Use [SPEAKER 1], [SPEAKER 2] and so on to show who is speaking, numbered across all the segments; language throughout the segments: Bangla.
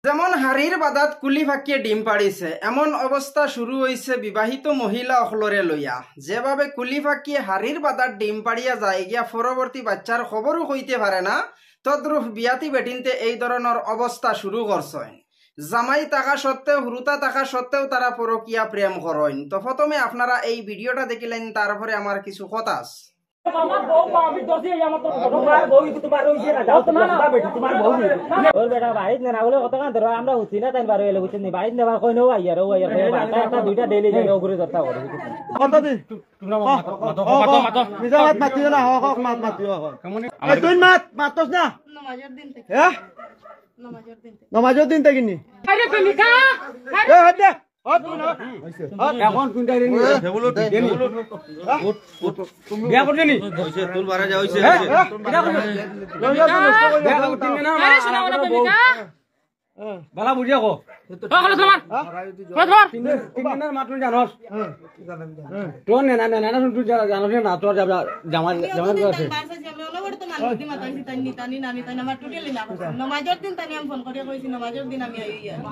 [SPEAKER 1] যেমন হাড়ির বাদাত কুলি ফাঁকিয়ে ডিম পাড়িছে, এমন অবস্থা শুরু হয়েছে বিবাহিত মহিলা অখলরে লইয়া। যেভাবে কুলি ফাঁকিয়ে হাড়ির বাদাত ডিম পাড়িয়া যায় গিয়া পরবর্তী বাচ্চার খবরও হইতে পারে না, তদ্রুপ বিয়াতি বেটিনতে এই ধরনের অবস্থা শুরু করছেন। জামাই থাকা সত্ত্বেও, হুরুতা থাকা সত্ত্বেও তারা পরকিয়া প্রেম করেন। তো প্রথমে আপনারা এই ভিডিওটা দেখিলেন, তারপরে আমার কিছু কথা আছে।
[SPEAKER 2] নমাজের দিন থেকে নি এখন বিয়া করছে নি তুল বারা যা হইছে বালা বুঝিয়া কো জানস তোর না না না শুনতু জানস না তোর জামা জামা আছে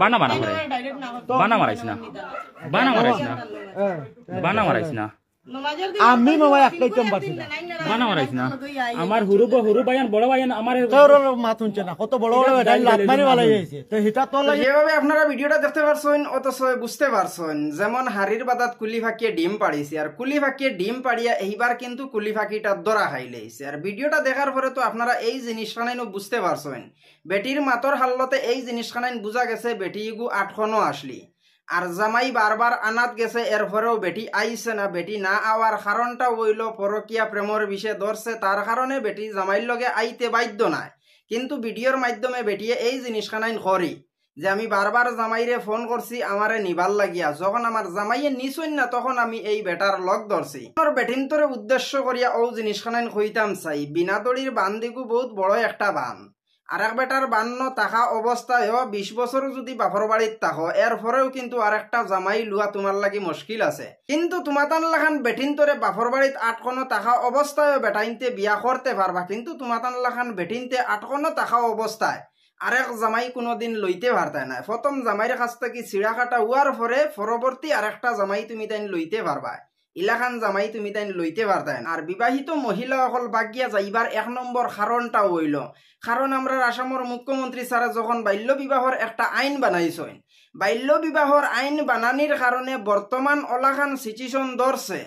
[SPEAKER 3] বানা বানা করে বানা মারাইছ না বানা মারাইছ না বানা মারাইছ না
[SPEAKER 2] আমি মামা একটাই চম পারছি না
[SPEAKER 3] বানা মারাইছ না আমার হুরু বায়ান বড় বায়ান আমার
[SPEAKER 2] তোর মাত শুনছে না কত বড় বড় ডাল লাত মারি বালাই যাইছে তো হিটা তো লাগে
[SPEAKER 1] যেভাবে আপনারা ভিডিওটা দেখতে পারছেন অথচ বুঝতে পারছেন, যেমন হাড়ির বাদাত কুলি ফাঁকিয়ে ডিম পাড়িছে, আর কুলি ফাঁকিয়ে ডিম পাড়িয়া এইবার কিন্তু কুলি ফাঁকিটা দরা খাইলেইছে। আর ভিডিওটা দেখার পরে তো আপনারা এই জিনিসখানাইনও বুঝতে পারছেন, বেটির মাতর হাল্লতে এই জিনিসখানাইন বুঝা গেছে বেটি ইগু 8 আসলি। আর জামাই বারবার আনাত গেছে, এরপরেও বেটি আইছে না। বেটি না আওয়ার কারণটা হইল পরকিয়া প্রেমর বিষয়ে ধরছে, তার কারণে বেটি জামাইর লগে আইতে বাধ্য নাই। কিন্তু ভিডিওর মাধ্যমে বেটিয়ে এই জিনিসখানাইন করি যে আমি বারবার জামাইরে ফোন করছি আমারে নিবার লাগিয়া, যখন আমার জামাইয়ে নিছইন না তখন আমি এই বেটার লগ ধরছি। বেটিনতরে উদ্দেশ্য করিয়া ও জিনিসখানাইন কইতাম চাই, বিনা দড়ির বান্দিগু বহুত বড় একটা বান। আর এক বেটার বান্ন থাকা অবস্থায় 20 বছরও যদি বাপর বাড়ির থাকো, এরপরেও কিন্তু আর একটা জামাই লুয়া তোমার লাগি মুশকিল আছে। কিন্তু তোমাতান লাখান বেটিন তোরে বাপর বাড়িত 8 থাকা অবস্থায় বেটাইনতে বিয়া করতে পারবা, কিন্তু তোমাতান লাখান বেটিনতে 8 থাকা অবস্থায় আরেক জামাই কোনোদিন লইতে পারতায় না। প্রথম জামাইয়ের কাছ থেকে ছিড়া কাটা হওয়ার পরে পরবর্তী আরেকটা জামাই তুমি তাই লইতে পারবা, ইলাখান জামাই তুমি তাই লইতে পারতায় না। আর বিবাহিত মহিলা অকল বাগিয়া যাইবার 1 নম্বর কারণটা হইল, কারণ আমরা আসামের মুখ্যমন্ত্রী স্যার যখন বাল্য বিবাহর একটা আইন বানাইছেন, বাল্য বিবাহর আইন বানানির কারণে বর্তমান ওলাখান সিচুয়েশন ধরছে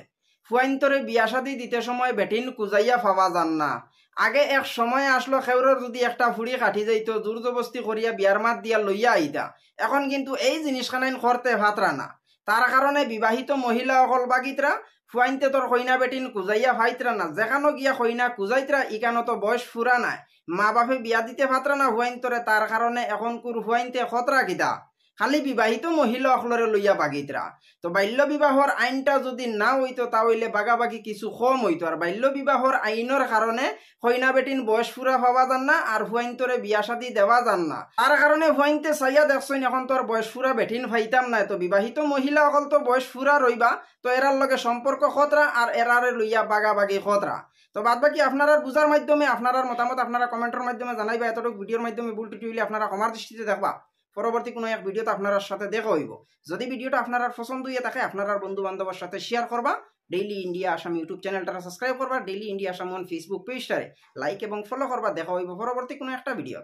[SPEAKER 1] ফুয়াইন্তরে বিয়া শাদি দিতে সময় বেটিন কুজাইয়া পাওয়া যান না। আগে এক সময় আসলো খেউরর যদি একটা ফুড়ি কাটি যাইতো জোর জবস্তি করিয়া বিয়ার মাত দিয়া লইয়া আইতা, এখন কিন্তু এই জিনিসখানাইন করতে ভাতরা না। তার কারণে বিবাহিত মহিলা অকল বাগিতরা ফুয়াইনতে তোর কইনা বেটিন কুজাইয়া ভাইতরা না, যেখানো গিয়া কইনা কুজাইতরা ইকানো তো বয়স ফুরা নাই, মা বাপে বিয়া দিতে ভাতরা না হুয়াইন্তরে। তার কারণে এখন কুর হুয়াইনতে খতরা কিতা খালি বিবাহিত মহিলা অকলরে লইয়া বাগিতরা। তো বাল্য বিবাহর আইনটা যদি না হইতো তাহলে বাগাবাগি কিছু কম হইতো। আর বাল্য বিবাহর আইনের কারণে কইনা বেটিন বয়স ফুরা পাওয়া যান না, আর হুয়াইন্তরে বিয়া শাদি দেওয়া যান না। তার কারণে হুয়াইনতে চাইয়া দেখছেন এখন তোর বয়স ফুরা বেটিন ফাইতাম নাই। তো বিবাহিত মহিলা অকল তো বয়স ফুরা রইবা, তো এরার লগে সম্পর্ক খতরা আর এরারে লইয়া বাগাবাগি খতরা। তো বাদ বাকি আপনারা বুঝার মাধ্যমে আপনার মতামত আপনারা কমেন্টের মাধ্যমে জানাইবা। এতটুকু ভিডিওর মাধ্যমে ভুল ত্রুটি হইলে আপনারা ক্ষমার দৃষ্টিতে দেখবা। পরবর্তী কোনো এক ভিডিওতে আপনার সাথে দেখা হইব। যদি ভিডিওটা আপনার পছন্দ হইয়া থাকে আপনার বন্ধু বান্ধবের সাথে শেয়ার করবা। ডেইলি ইন্ডিয়া আসাম ইউটিউব চ্যানেলটা সাবস্ক্রাইব করবা। ডেইলি ইন্ডিয়া আসাম ফেসবুক পেজটারে লাইক এবং ফলো করবা। দেখা হইব পরবর্তী কোনো একটা ভিডিও।